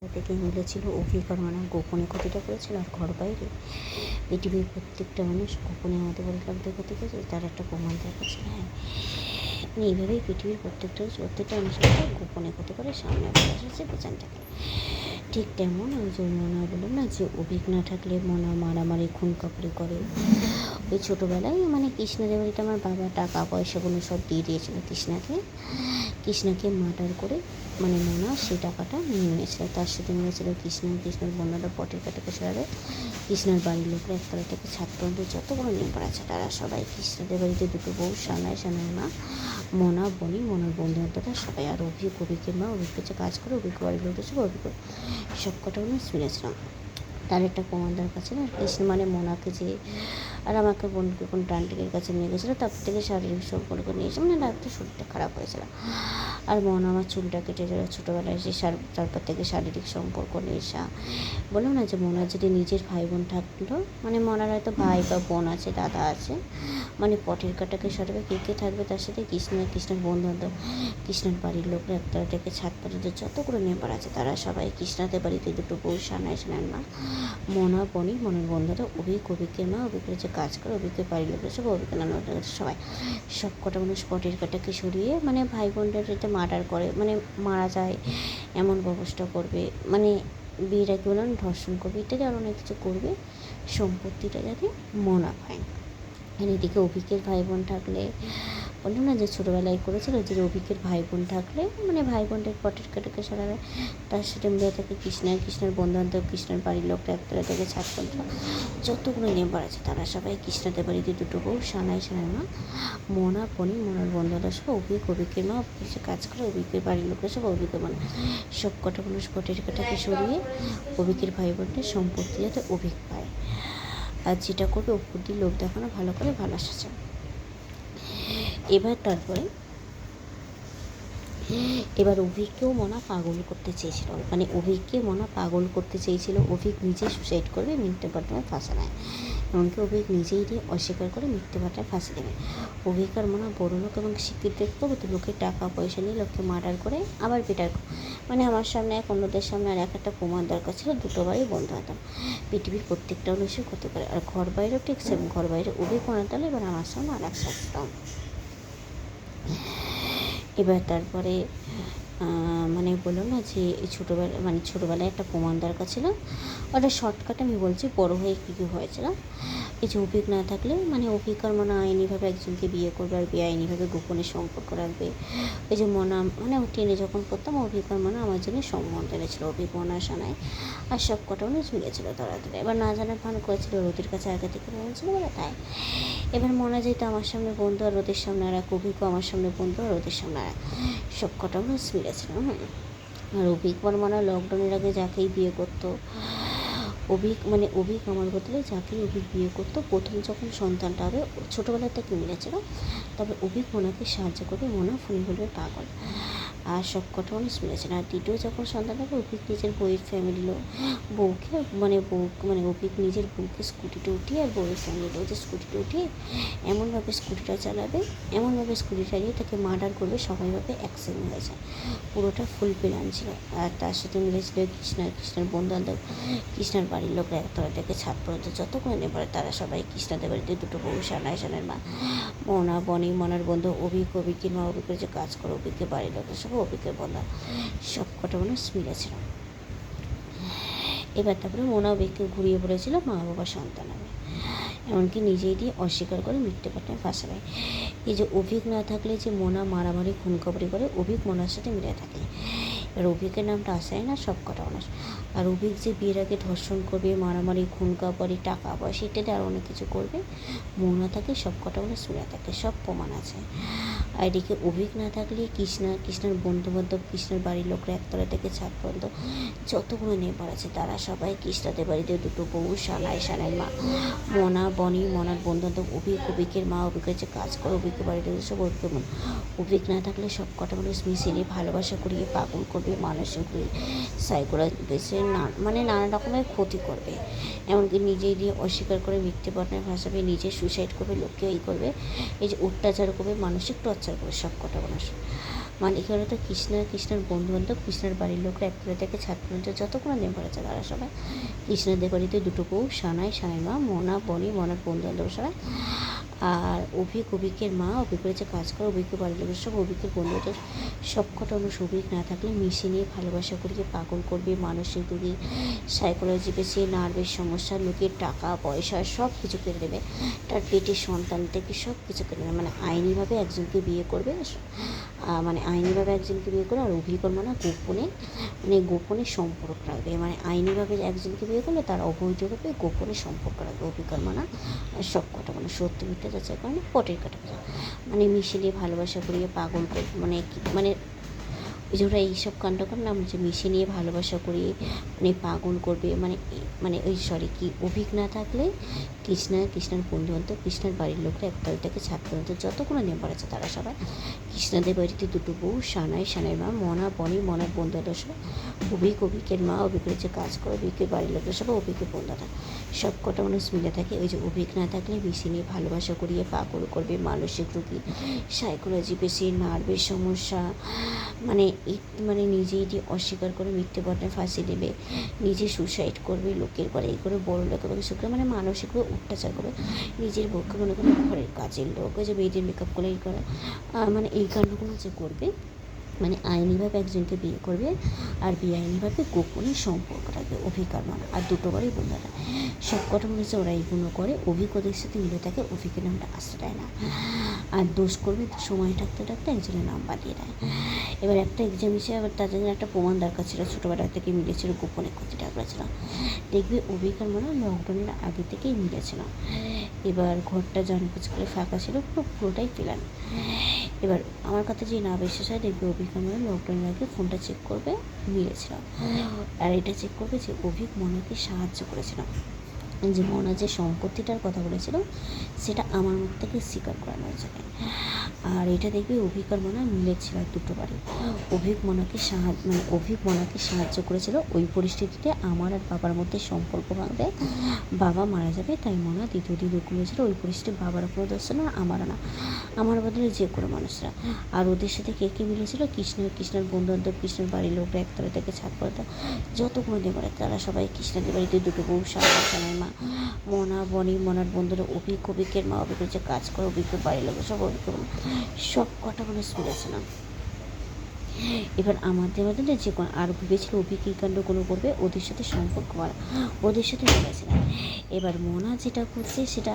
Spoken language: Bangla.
থেকে মিলেছিল অভিজ্ঞার মানে গোপনে ক্ষতিটা করেছিল। আর ঘর বাইরে পৃথিবীর প্রত্যেকটা মানুষ গোপনে আমাদের পরিকল্পিত ক্ষতি করেছে, তার একটা প্রমাণ দেখাচ্ছিল। হ্যাঁ, এইভাবেই পৃথিবীর প্রত্যেকটা মানুষের গোপনে ক্ষতি করে সামনে চলে এসেছে পেছন থেকে। ঠিক তেমন ওই যে মনে বললাম না যে অভিজ্ঞ না থাকলে মনে মারামারি খুন কাপড়ি করে। ওই ছোটোবেলায় মানে কৃষ্ণাদের বাড়িতে আমার বাবা টাকা পয়সাগুলো সব দিয়ে দিয়েছিল কৃষ্ণাকে মার্ডার করে মানে মোনা সেই টাকাটা নিয়ে নিয়েছিল। তার সাথে মিলেছিল কৃষ্ণের বন্যাটা পটের কাটাকে সরাবে। কৃষ্ণের বাড়ির লোকরা একতলা থেকে ছাদ পর্যন্ত যতগুলো মেম্বার আছে তারা সবাই কৃষ্ণাদের বাড়িতে দুটো বউ, সানায় মা, মোনা বনি, মোনার বন্ধুবান্ধবরা সবাই। আর অভিকের মা অভিক কাছে কাজ করে, অভিজ্ঞ বাড়ির লোক এসে অভিজ্ঞ সব কটা শুনেছিলাম। তার একটা প্রমাণ দরকার ছিল। আর কৃষ্ণ মানে মোনাকে যে আর আমাকে বোনকে কোন ট্রান্টিকের কাছে নিয়ে গেছিলো, তার থেকে শারীরিক সম্পর্ক নিয়েছে, মানে রাত্রে শরীরটা খারাপ হয়েছিল। আর মন আমার চুলটা কেটে যাওয়া ছোটোবেলায় যে তারপর থেকে শারীরিক সম্পর্ক নেশা। বললাম না যে মোনার যদি নিজের ভাই বোন থাকলো, মানে মনার হয়তো ভাই বা বোন আছে, দাদা আছে, মানে পটের কাটাকে সরাবে কে থাকবে তার সাথে কৃষ্ণের বন্ধুবান্ধব, কৃষ্ণের বাড়ির লোকরা একতলা থেকে ছাদ পর্যন্ত যতগুলো মেম্বার আছে তারা সবাই কৃষ্ণাদের বাড়িতে দুটো বউ, সানায় মা, মোনা বনি, মনের বন্ধুরা অভিকের মা, অভিকের যে কাজ করে, অভিকের বাড়ির লোকের সব, অভিকের নানা সবাই সব কটা মানুষ পটের কাটাকে সরিয়ে মানে ভাই বোনদের যাতে মার্ডার করে, মানে মারা যায় এমন ব্যবস্থা করবে, মানে বিয়ের আগে বললাম ধর্ষণ করবে ইত্যাদি আর অনেক কিছু করবে, সম্পত্তিটা যাতে মোনা পায়। আর এদিকে অভিকের ভাই বোন থাকলে বললাম না যে ছোটোবেলায় করেছিল যে অভিকের ভাই বোন থাকলে মানে ভাই বোনদের পটের কাটাকে সরাবে। তার সাথে মিলে থাকে কৃষ্ণের বন্ধুবান্ধব, কৃষ্ণের বাড়ির লোকটা একতলা থেকে ছাদ পর্যন্ত যতগুলো মেম্বার আছে তারা সবাই কৃষ্ণাদের বাড়িতে দুটো বউ, সানায় মা, মোনা বনি, মোনার বন্ধুবান্ধব সব, অভিকের মা অফিসে কাজ করে, অভিকের বাড়ির লোকরা সব, অভিকের মানে সব কটা মানুষ পটের কাটাকে সরিয়ে অভিকের ভাই বোনদের সম্পত্তি যাতে অভিক পায়। আর যেটা করবে উপর দিয়ে লোক দেখানো, ভালো করে ভালো আসছে। এবার অভিককেও মনা পাগল করতে চেয়েছিল, মানে অভিককে মনা পাগল করতে চেয়েছিল। অভিক নিজে সুসাইড করবে, মিথ্যে ঘটনায় ফাঁসা নেয়, এমনকি অভিক নিজেই দিয়ে অস্বীকার করে মিথ্যে ঘটনায় ফাঁসি দেবে। অভিক আর মনা বড় লোক এবং শিক্ষিত দেখতে তো লোকের টাকা পয়সা নিয়ে লোককে মার্ডার করে আবার বেটার, মানে আমার সামনে এক অন্যদের সামনে আর একটা প্রমাণ দরকার ছিল, দুটো বাড়ি বন্ধু হতাম, পৃথিবীর প্রত্যেকটা মানুষের ক্ষতি করে। আর ঘর বাইরেও ঠিক সেম, ঘর বাইরে অভিক মনে তাহলে এবার আমার সামনে আর এক সাজতাম। এবার তারপরে মানে বললো না যে ছোটোবেলায় একটা প্রমাণ দরকার ছিল, ওটা শর্টকাট আমি বলছি, বড়ো হয়ে কী হয়েছিল। এই যে অভিক না থাকলে মানে অভিক আর মনে আইনিভাবে একজনকে বিয়ে করবে আর বেআইনিভাবে গোপনে সম্পর্ক রাখবে। ওই যে মনা মানে ট্রেনে যখন পড়তাম অভিক আর মনে আমার জন্য সম্বন্ধ এনেছিল, অভিক মনা সানায় আর সব কটা মানে ঝুলেছিল তাড়াতাড়ি। এবার না জানার ভান করেছিল, রোদের কাছে আগে থেকে বলছিল বলে তাই। এবার মনে যেত আমার সামনে বন্ধু আর রোদের সামনে আর এক, অভিজ্ঞ আমার সামনে বন্ধু আর রোদের সামনে আর এক, সব কটা মানুষ মিলেছিল। আর অভিক মনে লকডাউনের আগে যাকেই বিয়ে করতো অভিক আমার বদলে যাকেই অভিক বিয়ে করতো, প্রথম যখন সন্তানটা হবে ছোটোবেলা থেকে মিলেছিল, তবে অভিক মোনাকে সাহায্য করবে, মোনা ফোনে বলবে পাগল, আর সব কটা মানুষ মিলেছিল। আর দ্বিতীয় যখন সন্তান হবে অভিক নিজের বউয়ের ফ্যামিলি বউকে মানে অভিক নিজের বউকে স্কুটিতে উঠিয়ে আর বউয়ের ফ্যামিলি লোকদের স্কুটিতে উঠিয়ে এমনভাবে স্কুটিটা চালাবে, এমনভাবে স্কুটি চালিয়ে তাকে মার্ডার করবে, সবাই ভাবে অ্যাক্সিডেন্ট হয়েছে। পুরোটা ফুল প্ল্যান ছিল। আর তার সাথে মিলেছিল কৃষ্ণের বন্ধুবান্ধব, কৃষ্ণের বাড়ির লোকরা একতলা থেকে ছাদ পর্যন্ত যতক্ষণ নেপারে তারা সবাই কৃষ্ণাদের বাড়িতে দুটো বউ, সানায় মা, মোনা বনি, মনার বন্ধু অভিকের মা, অভিকের যে কাজ করে, অভিকের বাড়ির লোকের সব, অভিকের বন্ধু সব কটা মানুষ মিলেছিল। এবার তারপরে মোনা অভিককে ঘুরিয়ে পড়েছিল মা বাবা সন্তান হবে, এমনকি নিজেই দিয়ে অস্বীকার করে মিথ্যে ঘটনায় ফাঁসা দেয়। এই যে অভিক না থাকলে যে মোনা মারামারি খুন খবরি করে, অভিক মোনার সাথে মিলে থাকে। এবার অভিকের নামটা আসায় না সব কটা মানুষ। আর অভিক যে বিয়ের আগে ধর্ষণ করবে, মারামারি খুন কাপড়ি টাকা পয়সা ইত্যাদি আর অনেক কিছু করবে, মোনা থাকে সব কটা মানুষ মিলে থাকে, সব প্রমাণ আছে। আর এদিকে অভিক না থাকলে কৃষ্ণের বন্ধুবান্ধব, কৃষ্ণের বাড়ির লোকরা একতলা থেকে ছাদ পর্যন্ত যতগুলো নেবার আছে তারা সবাই কৃষ্ণাদের বাড়িতে দুটো বউ, সানায় মা, মোনা বনি, মনার বন্ধুবান্ধব, অভিকের মা, অভিকের যে কাজ করে, অভিকের বাড়িতে সব অভিক না থাকলে সব কটা মানুষ মিশিয়ে ভালোবাসা করিয়ে পাগল করবে, মানসিক সাইকোলজি মানে নানা রকমের ক্ষতি করবে, এমনকি নিজেই দিয়ে অস্বীকার করে মিথ্যে ঘটনায় ভাসাবে, নিজে সুইসাইড করবে, লোককে করবে, এই যে অত্যাচার করবে, মানসিক টর্চার করবে সব কটা মানুষ। মানে কী বলতো, কৃষ্ণের বন্ধুবান্ধব, কৃষ্ণের বাড়ির লোকরা একতলা থেকে ছাদ পর্যন্ত যতক্ষণ দিন পড়েছে তারা সবাই কৃষ্ণদের বাড়িতে দুটো বউ, সানাইয়ের মা, মনা, বনি, মনার বন্ধুবান্ধব সবাই। আর অভিকের মা, অভিকের যে কাজ করে, অভিকের বাড়ির লোকের সব, অভিকের বন্ধুদের সব কটা মানুষ অভিক না থাকলে মিশে নিয়ে ভালোবাসা করিয়ে পাগল করবে, মানসিক রোগী, সাইকোলজি পেশে, নার্ভের সমস্যা, লোকের টাকা পয়সা সব কিছু কেড়ে নেবে, তার পেটের সন্তান থেকে সব কিছু কেড়ে নেবে। মানে আইনিভাবে একজনকে বিয়ে করবে, আর অভিকর্মা না গোপনে সম্পর্ক রাখবে। মানে আইনিভাবে একজনকে বিয়ে করলে তার অবৈধভাবে গোপনে সম্পর্ক রাখবে অভিকর্মা না। সব কটা মানে সত্য মিথ্যা যাচাই করে না, পটের কাটা মানে মিশিয়ে ভালোবাসা করিয়ে পাগল করবে। মানে ওই যে ওরা এইসব কাণ্ড করে না, যে মিশে নিয়ে ভালোবাসা করিয়ে পাগল করবে। অভিক না থাকলে কৃষ্ণের বন্ধুবান্ধব, কৃষ্ণের বাড়ির লোকরা একতল থেকে ছাদ পর্যন্ত যতক্ষণ নেমে পড়েছে তারা সবাই কৃষ্ণদের বাড়িতে দুটো বউ, সানাইয়ের মা, মনা, বনি, মনার বন্ধুবান্ধব সবাই, অভিকের মা, অভিকের যে কাজ করে, অভিকের বাড়ির লোকরা সবাই, অভিকের বন্ধুরা সব কটা মানুষ মিলে থাকে। ওই যে অভিক না থাকলে মিশে নিয়ে ভালোবাসা করিয়ে পাগল করবে, মানসিক রোগী, সাইকোলজি পেশেন্ট, নার্ভের সমস্যা, নিজে এটি অস্বীকার করে মিথ্যে বটনায় ফাঁসি দেবে, নিজে সুসাইড করবে, লোকের পরে এই করে বড় লোকের সুখে মানসিকভাবে অত্যাচার করবে, নিজের পক্ষে মনে করে ঘরের কাজের লোক, ওই যে মেয়েদের মেকআপ করে এই করা, এই কাণ্ডগুলো যে করবে, আইনিভাবে একজনকে বিয়ে করবে আর বেআইনিভাবে গোপনে সম্পর্ক রাখবে অভিকার মানে। আর দুটো বারই বন্ধুরা সব কটা মনে হচ্ছে ওরা এইগুলো করে, অভিজ্ঞদের সাথে মিলে থাকে, অভিকের নামটা আসতে দেয় না। আর দোষ করবে সময় থাকতে একজনের নাম বাদিয়ে দেয়। এবার একটা এক্সাম হিসেবে আবার তার জন্য একটা প্রমাণ দরকার ছিল, ছোটোবেলা থেকে মিলেছিল, গোপনে ক্ষতিটা করেছিল। দেখবে অভিকার মানে লকডাউনের আগে থেকেই মিলেছিল। এবার ঘরটা জানবুঝ করে ফাঁকা ছিল, পুরোটাই ফেলান। এবার আমার কথা যে না বিশ্বাস হয়, দেখবে অভিজ্ঞ মানে লকডাউনের আগে ফোনটা চেক করবে, মিলেছিল। আর এটা চেক করবে যে অভিক মনাকে সাহায্য করেছিল, যে মনা যে সম্পত্তিটার কথা বলেছিল সেটা আমার মুখ থেকে স্বীকার করানো হয়েছে। আর এটা দেখবে অভিকার মনা মিলেছিল দুটো বাড়ি। অভিক মনাকে সাহায্য করেছিল ওই পরিস্থিতিতে আমার আর বাবার মধ্যে সম্পর্ক ভাঙবে, বাবা মারা যাবে, তাই মনা দ্বিতীয় করেছিল। ওই পরিস্থিতি বাবার কোনো দোষ না, আমারও না, আমার বদলে যে কোনো মানুষরা। আর ওদের সাথে কে মিলেছিল, কৃষ্ণের বন্ধুবান্ধব, কৃষ্ণের বাড়ির লোকরা একতলা থেকে ছাদ পড়ে যত কোনো দিন করে তারা সবাই কৃষ্ণদের বাড়িতে দুটো বউ, সানাইয়ের মা, মনা, বনি, মনার বন্ধুরা, অভিকের মা, অভিকের যে কাজ করে, অভিকের বাড়ির লোক সব, সব কটা মানুষ মিলেছে না। এবার আমাদের মধ্যে যে কোনো আর ভেবেছিল অভিক এই কাণ্ড কোনো করবে, ওদের সাথে সম্পর্ক করা, ওদের সাথে মিলেছে না। এবার মনা যেটা করছে সেটা